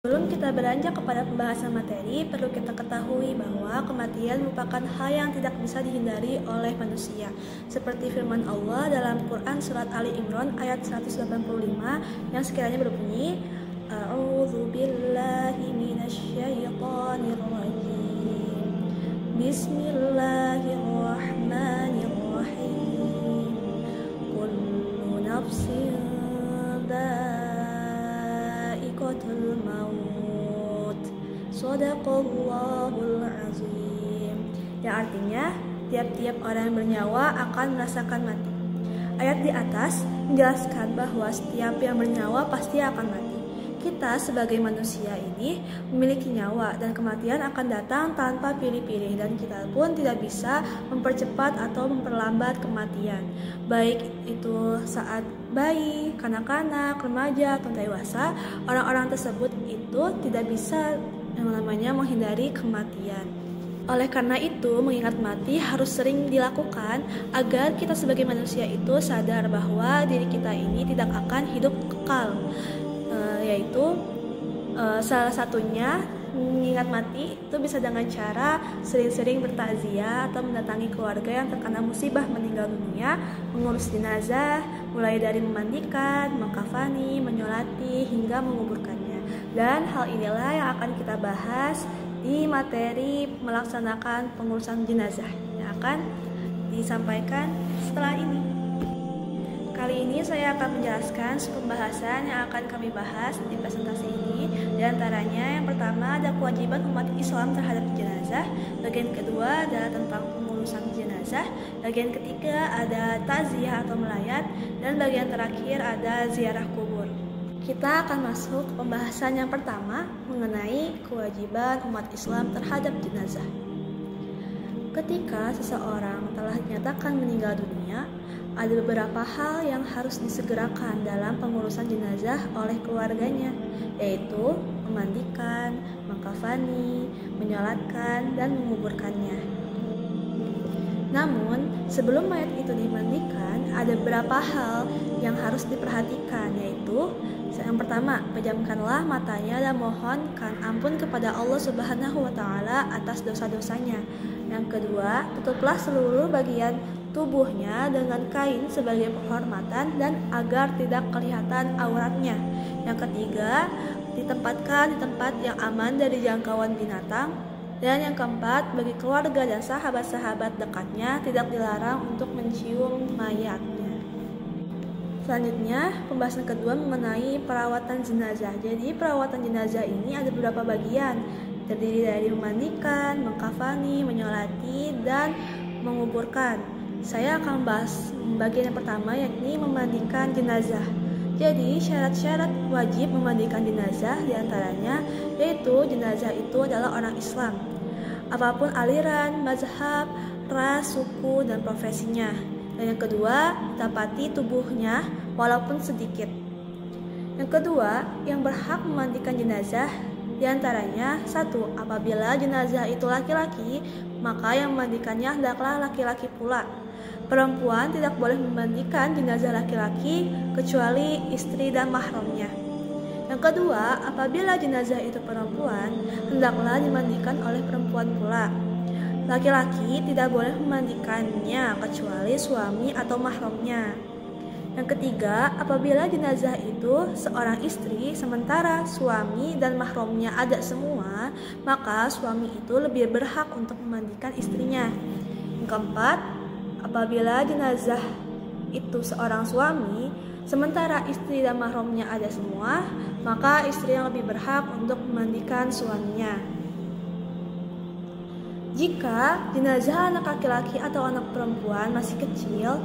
Sebelum kita beranjak kepada pembahasan materi, perlu kita ketahui bahwa kematian merupakan hal yang tidak bisa dihindari oleh manusia. Seperti firman Allah dalam Quran Surat Ali Imran ayat 185 yang sekiranya berbunyi, A'udzu billahi minasyaitonir rajim. Bismillahirrahmanirrahim. Kullu nafsin dha'iqatul maut. Shadaqallahul azim. Yang artinya, tiap-tiap orang yang bernyawa akan merasakan mati. Ayat di atas menjelaskan bahwa setiap yang bernyawa pasti akan mati. Kita sebagai manusia ini memiliki nyawa dan kematian akan datang tanpa pilih-pilih, dan kita pun tidak bisa mempercepat atau memperlambat kematian. Baik itu saat bayi, kanak-kanak, remaja, atau dewasa, orang-orang tersebut itu tidak bisa yang namanya menghindari kematian. Oleh karena itu, mengingat mati harus sering dilakukan agar kita sebagai manusia itu sadar bahwa diri kita ini tidak akan hidup kekal. Yaitu salah satunya mengingat mati itu bisa dengan cara sering-sering bertakziah atau mendatangi keluarga yang terkena musibah meninggal dunia, mengurus jenazah, mulai dari memandikan, mengkafani, menyolati, hingga menguburkannya. Dan hal inilah yang akan kita bahas di materi melaksanakan pengurusan jenazah yang akan disampaikan setelah ini. Kali ini saya akan menjelaskan pembahasan yang akan kami bahas di presentasi ini. Di antaranya yang pertama ada kewajiban umat Islam terhadap jenazah, bagian kedua adalah tentang pengurusan jenazah, bagian ketiga ada takziah atau melayat, dan bagian terakhir ada ziarah kubur. Kita akan masuk ke pembahasan yang pertama mengenai kewajiban umat Islam terhadap jenazah. Ketika seseorang telah dinyatakan meninggal dunia, ada beberapa hal yang harus disegerakan dalam pengurusan jenazah oleh keluarganya, yaitu memandikan, mengkafani, menyolatkan, dan menguburkannya. Namun, sebelum mayat itu dimandikan, ada beberapa hal yang harus diperhatikan, yaitu yang pertama, pejamkanlah matanya dan mohonkan ampun kepada Allah Subhanahu wa Ta'ala atas dosa-dosanya. Yang kedua, tutuplah seluruh bagian tubuhnya dengan kain sebagai penghormatan dan agar tidak kelihatan auratnya. Yang ketiga, ditempatkan di tempat yang aman dari jangkauan binatang. Dan yang keempat, bagi keluarga dan sahabat-sahabat dekatnya tidak dilarang untuk mencium mayatnya. Selanjutnya, pembahasan kedua mengenai perawatan jenazah. Jadi, perawatan jenazah ini ada beberapa bagian, terdiri dari memandikan, mengkafani, menyolati, dan menguburkan. Saya akan bahas bagian yang pertama, yakni memandikan jenazah. Jadi, syarat-syarat wajib memandikan jenazah diantaranya yaitu jenazah itu adalah orang Islam, apapun aliran, mazhab, ras, suku, dan profesinya. Dan yang kedua, dapati tubuhnya walaupun sedikit. Yang kedua, yang berhak memandikan jenazah diantaranya satu, apabila jenazah itu laki-laki, maka yang memandikannya hendaklah laki-laki pula. Perempuan tidak boleh memandikan jenazah laki-laki kecuali istri dan mahramnya. Yang kedua, apabila jenazah itu perempuan, hendaklah dimandikan oleh perempuan pula. Laki-laki tidak boleh memandikannya kecuali suami atau mahramnya. Yang ketiga, apabila jenazah itu seorang istri sementara suami dan mahramnya ada semua, maka suami itu lebih berhak untuk memandikan istrinya. Yang keempat, apabila jenazah itu seorang suami sementara istri dan mahramnya ada semua, maka istri yang lebih berhak untuk memandikan suaminya. Jika jenazah anak laki-laki atau anak perempuan masih kecil,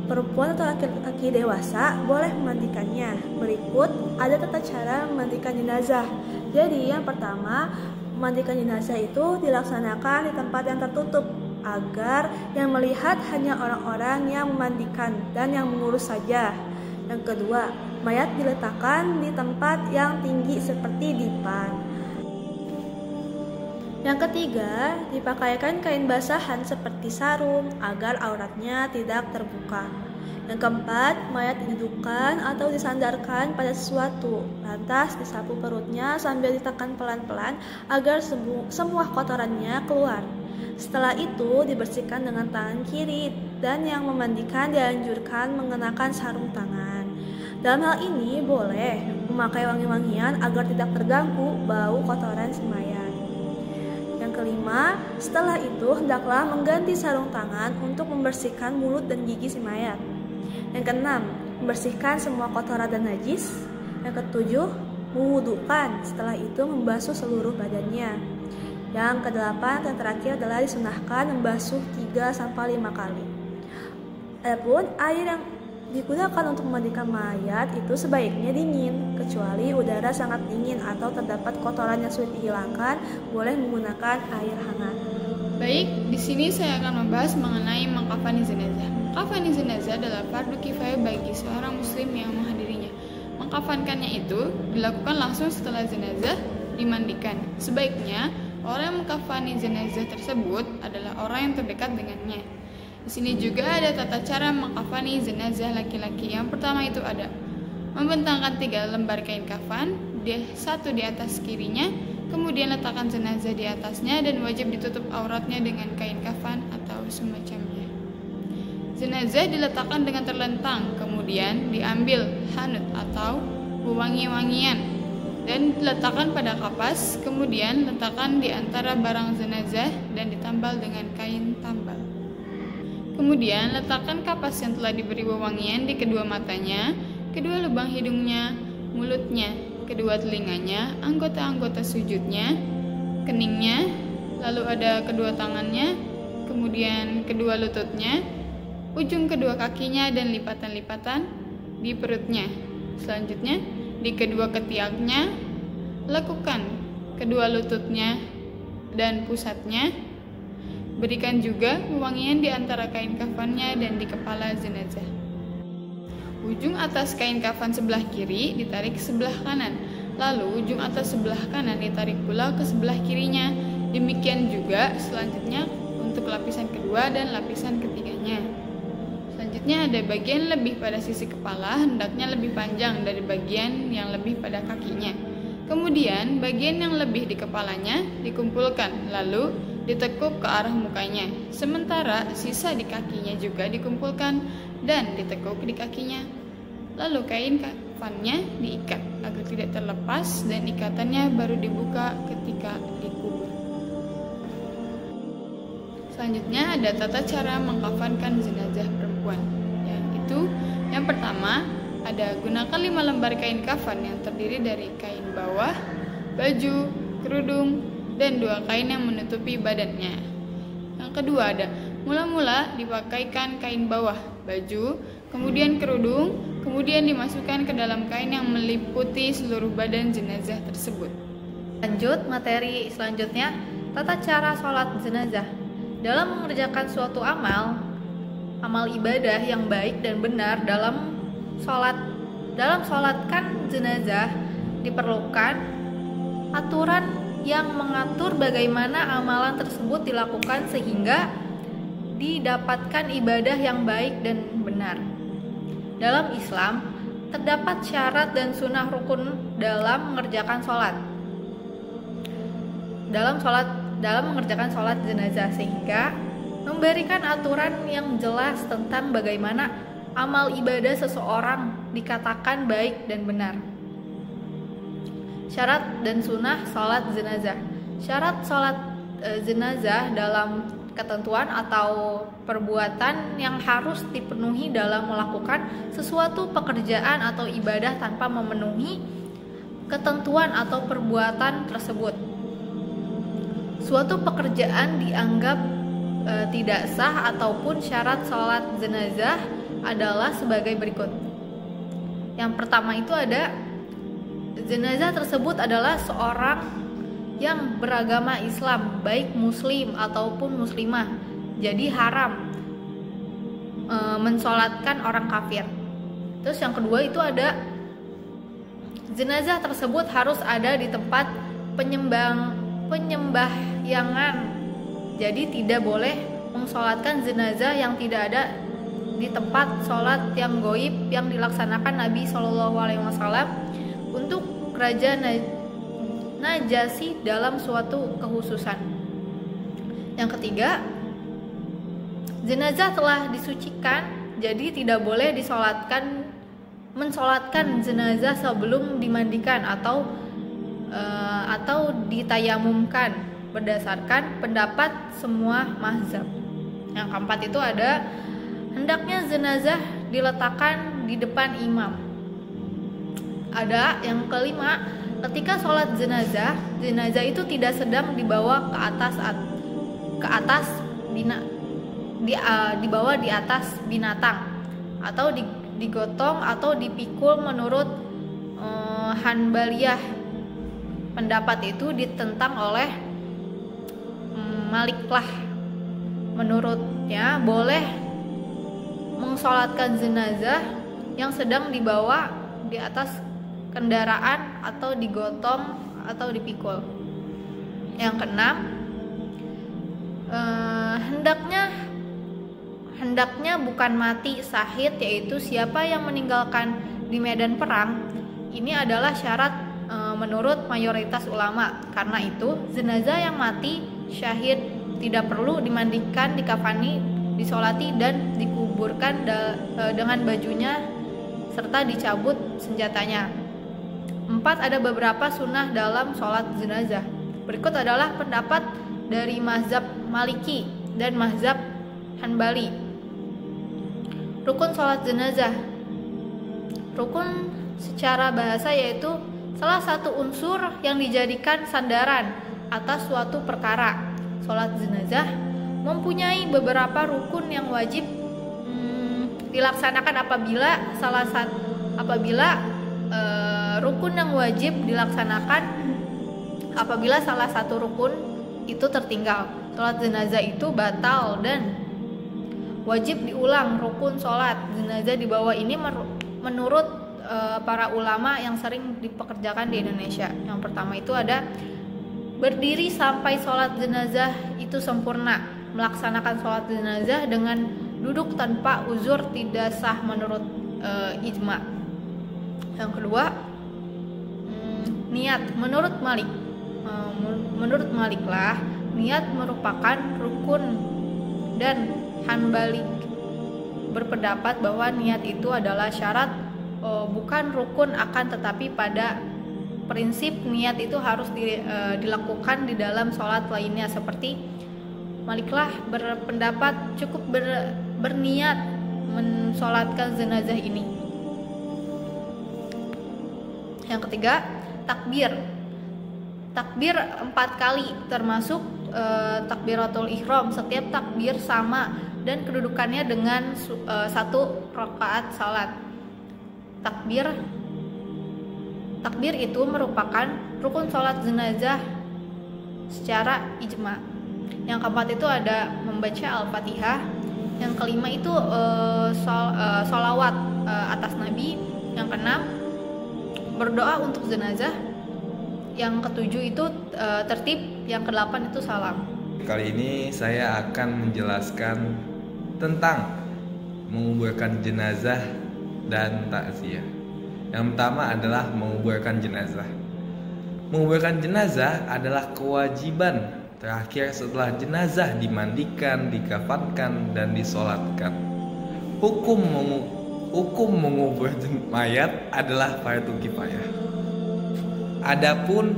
perempuan atau laki-laki dewasa boleh memandikannya. Berikut ada tata cara memandikan jenazah. Jadi yang pertama, memandikan jenazah itu dilaksanakan di tempat yang tertutup agar yang melihat hanya orang-orang yang memandikan dan yang mengurus saja. Yang kedua, mayat diletakkan di tempat yang tinggi seperti dipan. Yang ketiga, dipakaikan kain basahan seperti sarung agar auratnya tidak terbuka. Yang keempat, mayat didudukkan atau disandarkan pada sesuatu, lantas disapu perutnya sambil ditekan pelan-pelan agar semua kotorannya keluar. Setelah itu dibersihkan dengan tangan kiri, dan yang memandikan dianjurkan mengenakan sarung tangan. Dalam hal ini boleh memakai wangi-wangian agar tidak terganggu bau kotoran si mayat. Yang kelima, setelah itu hendaklah mengganti sarung tangan untuk membersihkan mulut dan gigi si mayat. Yang keenam, membersihkan semua kotoran dan najis. Yang ketujuh, mewudukan, setelah itu membasuh seluruh badannya. Yang kedelapan, yang terakhir adalah disunahkan membasuh 3-5 kali. Adapun air yang digunakan untuk memandikan mayat itu sebaiknya dingin, kecuali udara sangat dingin atau terdapat kotoran yang sulit dihilangkan, boleh menggunakan air hangat. Baik, di sini saya akan membahas mengenai mengkafani jenazah. Mengkafani jenazah adalah fardu kifayah bagi seorang muslim yang menghadirinya. Mengkafankannya itu dilakukan langsung setelah jenazah dimandikan. Sebaiknya orang yang mengkafani jenazah tersebut adalah orang yang terdekat dengannya. Di sini juga ada tata cara mengkafani jenazah laki-laki. Yang pertama itu ada membentangkan 3 lembar kain kafan, 1 di atas kirinya, kemudian letakkan jenazah di atasnya dan wajib ditutup auratnya dengan kain kafan atau semacamnya. Jenazah diletakkan dengan terlentang, kemudian diambil hanut atau wangi-wangian dan diletakkan pada kapas, kemudian letakkan di antara barang jenazah dan ditambal dengan kain tambal. Kemudian letakkan kapas yang telah diberi wewangian di kedua matanya, kedua lubang hidungnya, mulutnya, kedua telinganya, anggota-anggota sujudnya, keningnya, lalu ada kedua tangannya, kemudian kedua lututnya, ujung kedua kakinya dan lipatan-lipatan di perutnya. Selanjutnya, di kedua ketiaknya, lekukan kedua lututnya dan pusatnya. Berikan juga wewangian di antara kain kafannya dan di kepala jenazah. Ujung atas kain kafan sebelah kiri ditarik ke sebelah kanan, lalu ujung atas sebelah kanan ditarik pula ke sebelah kirinya. Demikian juga selanjutnya untuk lapisan kedua dan lapisan ketiganya. Selanjutnya ada bagian lebih pada sisi kepala, hendaknya lebih panjang dari bagian yang lebih pada kakinya. Kemudian bagian yang lebih di kepalanya dikumpulkan, lalu ditekuk ke arah mukanya. Sementara sisa di kakinya juga dikumpulkan dan ditekuk di kakinya. Lalu kain kafannya diikat agar tidak terlepas dan ikatannya baru dibuka ketika dikubur. Selanjutnya ada tata cara mengkafankan jenazah perempuan. Yaitu yang pertama ada gunakan 5 lembar kain kafan yang terdiri dari kain bawah, baju, kerudung, dan 2 kain yang menutupi badannya. Yang kedua ada mula-mula dipakaikan kain bawah, baju, kemudian kerudung, kemudian dimasukkan ke dalam kain yang meliputi seluruh badan jenazah tersebut. Lanjut materi selanjutnya, tata cara sholat jenazah. Dalam mengerjakan suatu amal ibadah yang baik dan benar dalam sholatkan jenazah diperlukan aturan yang mengatur bagaimana amalan tersebut dilakukan sehingga didapatkan ibadah yang baik dan benar. Dalam Islam, terdapat syarat dan sunnah rukun dalam mengerjakan sholat. Dalam mengerjakan sholat jenazah sehingga memberikan aturan yang jelas tentang bagaimana amal ibadah seseorang dikatakan baik dan benar. Syarat dan sunnah sholat jenazah. Syarat sholat jenazah dalam ketentuan atau perbuatan yang harus dipenuhi dalam melakukan sesuatu pekerjaan atau ibadah tanpa memenuhi ketentuan atau perbuatan tersebut. Suatu pekerjaan dianggap tidak sah ataupun syarat sholat jenazah adalah sebagai berikut. Yang pertama itu ada jenazah tersebut adalah seorang yang beragama Islam, baik muslim ataupun muslimah. Jadi haram mensolatkan orang kafir. Terus yang kedua itu ada jenazah tersebut harus ada di tempat penyembahyangan. Jadi tidak boleh mensolatkan jenazah yang tidak ada di tempat sholat yang goib yang dilaksanakan Nabi SAW untuk Raja Najasyi dalam suatu kekhususan. Yang ketiga, jenazah telah disucikan, jadi tidak boleh mensolatkan jenazah sebelum dimandikan atau ditayamumkan berdasarkan pendapat semua mazhab. Yang keempat itu ada hendaknya jenazah diletakkan di depan imam. Ada yang kelima, ketika sholat jenazah itu tidak sedang dibawa dibawa di atas binatang atau digotong atau dipikul menurut Hanbaliyah. Pendapat itu ditentang oleh Maliklah. Menurutnya boleh mensolatkan jenazah yang sedang dibawa di atas kendaraan atau digotong atau dipikul. Yang keenam, hendaknya bukan mati syahid, yaitu siapa yang meninggalkan di medan perang. Ini adalah syarat menurut mayoritas ulama. Karena itu jenazah yang mati syahid tidak perlu dimandikan, dikafani, disolati dan dikuburkan dengan bajunya serta dicabut senjatanya. 4. Ada beberapa sunnah dalam sholat jenazah. Berikut adalah pendapat dari mazhab Maliki dan mazhab Hanbali. Rukun sholat jenazah. Rukun secara bahasa yaitu salah satu unsur yang dijadikan sandaran atas suatu perkara. Sholat jenazah mempunyai beberapa rukun yang wajib dilaksanakan rukun yang wajib dilaksanakan apabila salah satu rukun itu tertinggal. Sholat jenazah itu batal dan wajib diulang. Rukun sholat jenazah di bawah ini menurut para ulama yang sering dipekerjakan di Indonesia. Yang pertama itu ada berdiri sampai sholat jenazah itu sempurna. Melaksanakan sholat jenazah dengan duduk tanpa uzur tidak sah menurut ijma. Yang kedua, niat. Menurut Maliklah, niat merupakan rukun dan Hanbali berpendapat bahwa niat itu adalah syarat, bukan rukun, akan tetapi pada prinsip niat itu harus dilakukan di dalam sholat lainnya. Seperti Maliklah berpendapat cukup berniat mensolatkan jenazah ini. Yang ketiga, takbir. Takbir 4 kali termasuk takbiratul ihram. Setiap takbir sama dan kedudukannya dengan 1 rakaat salat. Takbir itu merupakan rukun sholat jenazah secara ijma. Yang keempat itu ada membaca Al-Fatihah. Yang kelima itu sholawat atas Nabi. Yang keenam, berdoa untuk jenazah. Yang ketujuh itu tertib. Yang kedelapan itu salam. Kali ini saya akan menjelaskan tentang menguburkan jenazah dan takziah. Yang pertama adalah menguburkan jenazah. Menguburkan jenazah adalah kewajiban terakhir setelah jenazah dimandikan, dikafankan, dan disolatkan. Hukum mengubur mayat adalah fardu kifayah. Adapun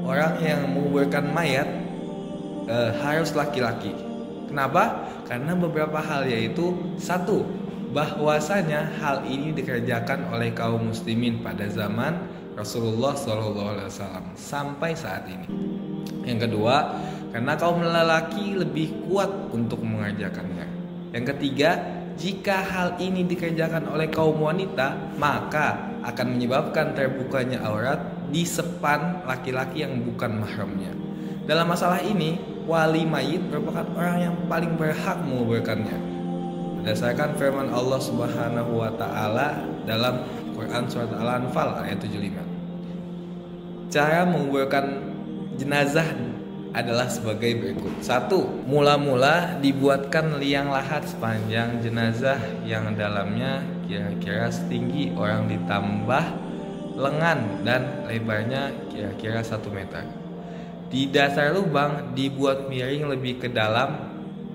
orang yang menguburkan mayat harus laki-laki. Kenapa? Karena beberapa hal, yaitu 1. Bahwasanya hal ini dikerjakan oleh kaum muslimin pada zaman Rasulullah SAW sampai saat ini. Yang kedua, karena kaum lelaki lebih kuat untuk mengerjakannya. Yang ketiga, jika hal ini dikerjakan oleh kaum wanita, maka akan menyebabkan terbukanya aurat di sepan laki-laki yang bukan mahramnya. Dalam masalah ini, wali mayit merupakan orang yang paling berhak menguburkannya. Berdasarkan firman Allah Subhanahu wa taala dalam Quran surat Al-Anfal ayat 75. Cara menguburkan jenazah adalah sebagai berikut. 1. Mula-mula dibuatkan liang lahat sepanjang jenazah yang dalamnya kira-kira setinggi orang ditambah lengan dan lebarnya kira-kira 1 meter. Di dasar lubang dibuat miring lebih ke dalam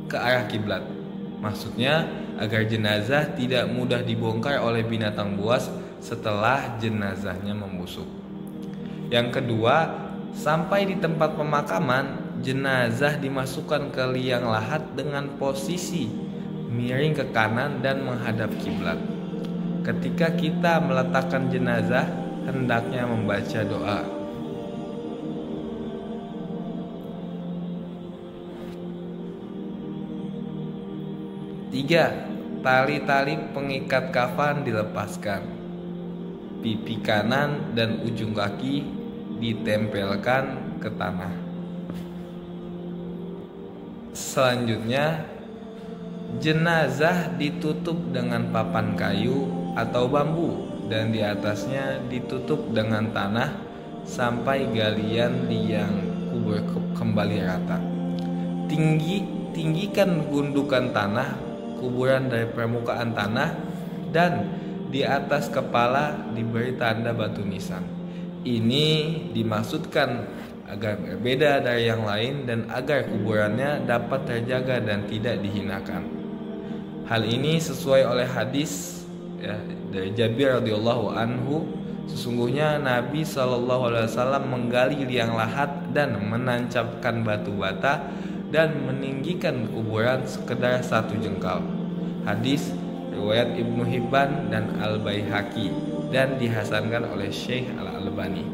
ke arah kiblat. Maksudnya agar jenazah tidak mudah dibongkar oleh binatang buas setelah jenazahnya membusuk. Yang kedua, sampai di tempat pemakaman, jenazah dimasukkan ke liang lahat dengan posisi miring ke kanan dan menghadap kiblat. Ketika kita meletakkan jenazah, hendaknya membaca doa. Tiga, tali-tali pengikat kafan dilepaskan. Pipi kanan dan ujung kaki ditempelkan ke tanah. Selanjutnya, jenazah ditutup dengan papan kayu atau bambu dan di atasnya ditutup dengan tanah sampai galian liang kubur kembali rata. Tinggikan gundukan tanah kuburan dari permukaan tanah dan di atas kepala diberi tanda batu nisan. Ini dimaksudkan agar berbeda dari yang lain dan agar kuburannya dapat terjaga dan tidak dihinakan. Hal ini sesuai oleh hadis dari Jabir radhiyallahu anhu, sesungguhnya Nabi SAW menggali liang lahat dan menancapkan batu bata dan meninggikan kuburan sekedar 1 jengkal. Hadis riwayat Ibnu Hibban dan Al-Baihaqi dan dihasankan oleh Syekh Al-Albani.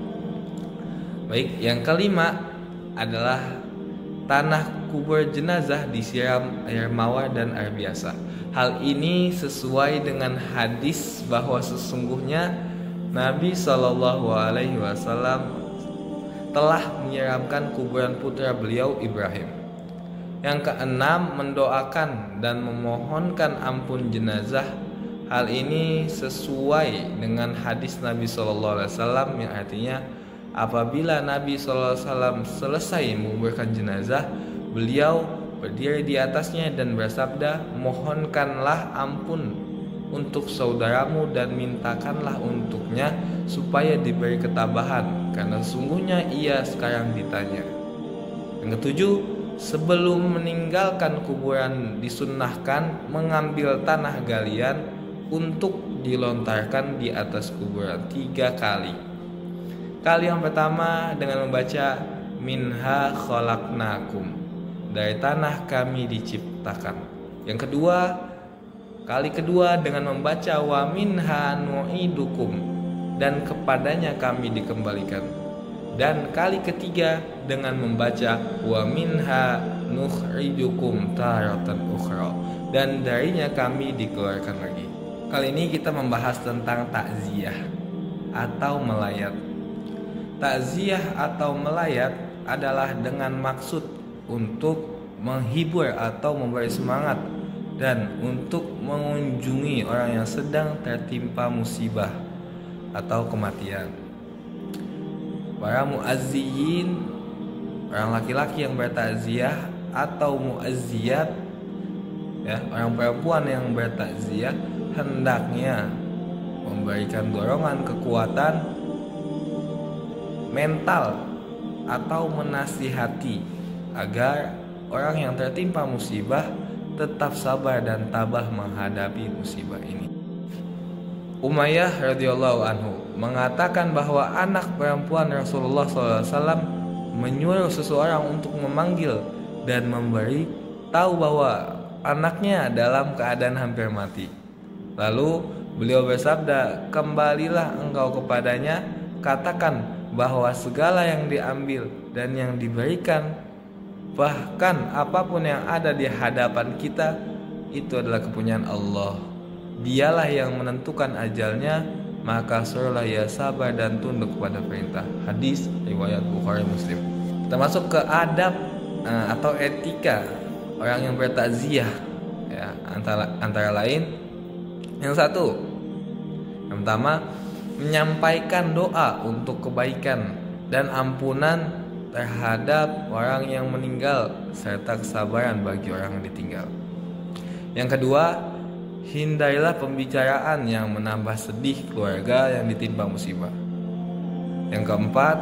Baik, yang kelima adalah tanah kubur jenazah disiram air mawar dan air biasa. Hal ini sesuai dengan hadis bahwa sesungguhnya Nabi SAW telah menyiramkan kuburan putra beliau Ibrahim. Yang keenam, mendoakan dan memohonkan ampun jenazah. Hal ini sesuai dengan hadis Nabi SAW yang artinya apabila Nabi SAW selesai menguburkan jenazah, beliau berdiri di atasnya dan bersabda, mohonkanlah ampun untuk saudaramu dan mintakanlah untuknya supaya diberi ketabahan karena sesungguhnya ia sekarang ditanya. Yang ketujuh, sebelum meninggalkan kuburan disunnahkan mengambil tanah galian untuk dilontarkan di atas kuburan 3 kali. Kali yang pertama dengan membaca minha khalaqnakum, dari tanah kami diciptakan. Yang kedua, kali kedua dengan membaca wa minha nu'idukum, dan kepadanya kami dikembalikan. Dan kali ketiga dengan membaca wa minha nukhrijukum taratan ukhra, dan darinya kami dikeluarkan lagi. Kali ini kita membahas tentang takziah atau melayat. Takziah atau melayat adalah dengan maksud untuk menghibur atau memberi semangat dan untuk mengunjungi orang yang sedang tertimpa musibah atau kematian. Para muazziyin, orang laki-laki yang bertakziah, atau muazziyat, orang perempuan yang bertakziah, hendaknya memberikan dorongan kekuatan mental atau menasihati agar orang yang tertimpa musibah tetap sabar dan tabah menghadapi musibah ini. Umayyah radhiyallahu anhu mengatakan bahwa anak perempuan Rasulullah SAW menyuruh seseorang untuk memanggil dan memberi tahu bahwa anaknya dalam keadaan hampir mati. Lalu beliau bersabda, kembalilah engkau kepadanya, katakan bahwa segala yang diambil dan yang diberikan, bahkan apapun yang ada di hadapan kita, itu adalah kepunyaan Allah. Dialah yang menentukan ajalnya, maka suruhlah ia sabar dan tunduk kepada perintah. Hadis riwayat Bukhari Muslim. Kita masuk ke adab atau etika orang yang bertakziah, antara lain yang satu, yang pertama, menyampaikan doa untuk kebaikan dan ampunan terhadap orang yang meninggal serta kesabaran bagi orang yang ditinggal. Yang kedua, hindarilah pembicaraan yang menambah sedih keluarga yang ditimpa musibah. Yang keempat,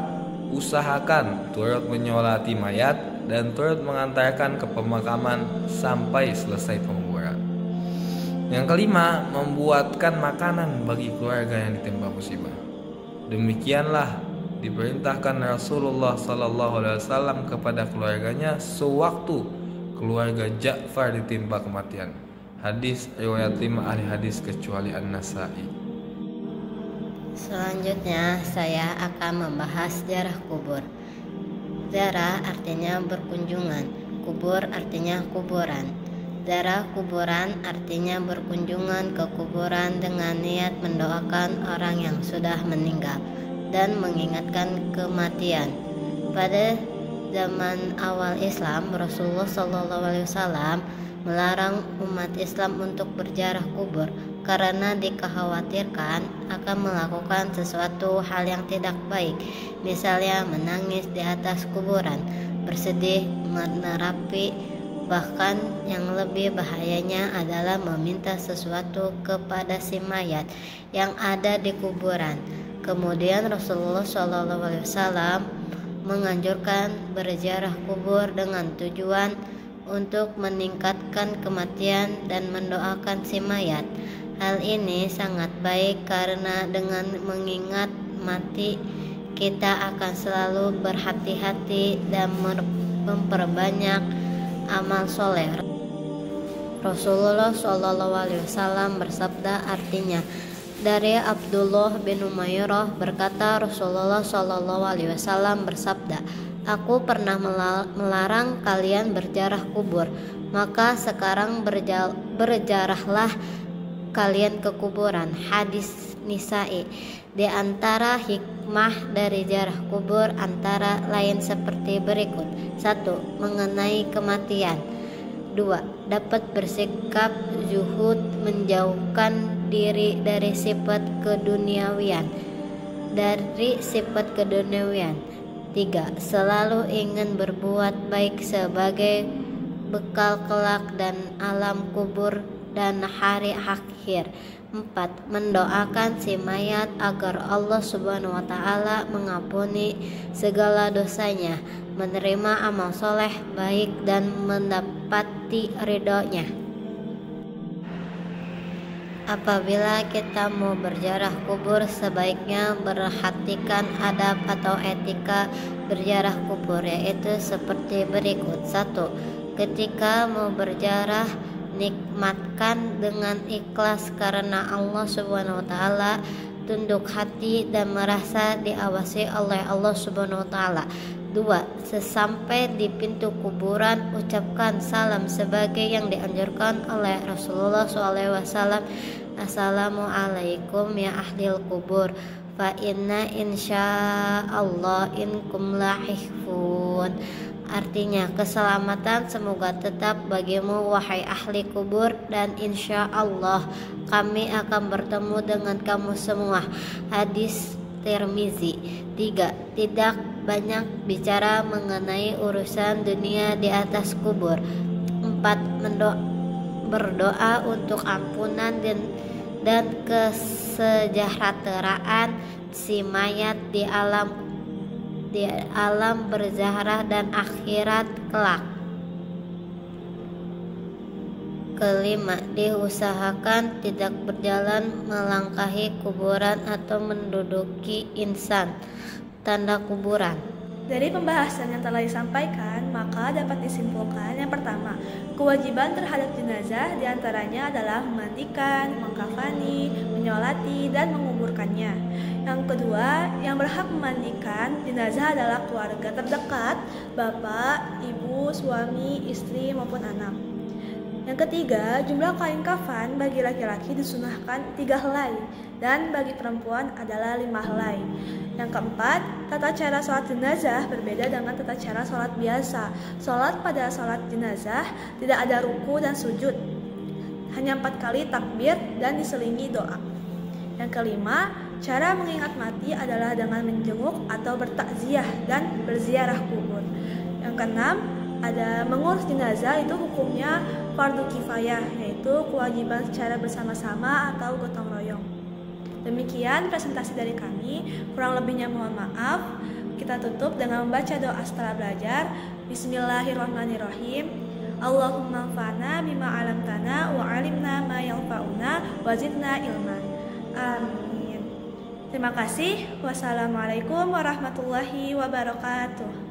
usahakan turut menyolati mayat dan turut mengantarkan ke pemakaman sampai selesai penguburan. Yang kelima, membuatkan makanan bagi keluarga yang ditimpa musibah. Demikianlah diperintahkan Rasulullah SAW kepada keluarganya sewaktu keluarga Ja'far ditimpa kematian. Hadis riwayat 5 ahli hadis kecuali An-Nasa'i. Selanjutnya saya akan membahas ziarah kubur. Ziarah artinya berkunjungan, kubur artinya kuburan. Ziarah kuburan artinya berkunjungan ke kuburan dengan niat mendoakan orang yang sudah meninggal dan mengingatkan kematian. Pada zaman awal Islam, Rasulullah SAW melarang umat Islam untuk berziarah kubur karena dikhawatirkan akan melakukan sesuatu hal yang tidak baik, misalnya menangis di atas kuburan, bersedih, menerapi, bahkan yang lebih bahayanya adalah meminta sesuatu kepada si mayat yang ada di kuburan. Kemudian Rasulullah SAW menganjurkan berziarah kubur dengan tujuan untuk meningkatkan kematian dan mendoakan si mayat. Hal ini sangat baik karena dengan mengingat mati kita akan selalu berhati-hati dan memperbanyak amal soleh. Rasulullah SAW bersabda, artinya dari Abdullah bin Umairah berkata, Rasulullah SAW bersabda, aku pernah melarang kalian berziarah kubur, maka sekarang berziarahlah kalian ke kuburan. Hadis Nisa'i. Di antara hikmah dari ziarah kubur antara lain seperti berikut. 1. Mengenai kematian. 2. Dapat bersikap zuhud, menjauhkan diri dari sifat keduniawian. 3. Selalu ingin berbuat baik sebagai bekal kelak dan alam kubur dan hari akhir. 4. Mendoakan si mayat agar Allah Subhanahu wa Ta'ala mengampuni segala dosanya, menerima amal soleh baik dan mendapati ridhonya. Apabila kita mau berziarah kubur, sebaiknya perhatikan adab atau etika berziarah kubur, yaitu seperti berikut. 1. Ketika mau berziarah, nikmatkan dengan ikhlas karena Allah Subhanahu wa Ta'ala, tunduk hati dan merasa diawasi oleh Allah Subhanahu wa Ta'ala. 2. Sesampai di pintu kuburan, ucapkan salam sebagai yang dianjurkan oleh Rasulullah SAW. Assalamualaikum ya ahlil kubur, fa inna insyaallah inkum lahifun. Artinya, keselamatan semoga tetap bagimu wahai ahli kubur, dan insya Allah kami akan bertemu dengan kamu semua. Hadis Tirmizi. 3. Tidak banyak bicara mengenai urusan dunia di atas kubur. 4. Berdoa untuk ampunan dan kesejahteraan si mayat di alam berzahrah dan akhirat kelak. 5. Diusahakan tidak berjalan melangkahi kuburan atau menduduki insan tanda kuburan. Dari pembahasan yang telah disampaikan, maka dapat disimpulkan yang pertama, kewajiban terhadap jenazah diantaranya adalah memandikan, mengkafani, menyolati, dan menguburkannya. Yang kedua, yang berhak memandikan jenazah adalah keluarga terdekat, bapak, ibu, suami, istri, maupun anak. Yang ketiga, jumlah kain kafan bagi laki-laki disunahkan 3 helai dan bagi perempuan adalah 5 helai. Yang keempat, tata cara sholat jenazah berbeda dengan tata cara sholat biasa. Sholat pada sholat jenazah tidak ada ruku dan sujud, hanya 4 kali takbir dan diselingi doa. Yang kelima, cara mengingat mati adalah dengan menjenguk atau bertakziah dan berziarah kubur. Yang keenam, ada mengurus jenazah itu hukumnya fardu kifayah, yaitu kewajiban secara bersama-sama atau gotong royong. Demikian presentasi dari kami, kurang lebihnya mohon maaf. Kita tutup dengan membaca doa setelah belajar. Bismillahirrahmanirrahim. Allahumma anfa'na bima 'allamtana wa 'allimna ma yanfa'una wa zidna ilman. Amin. Terima kasih. Wassalamualaikum warahmatullahi wabarakatuh.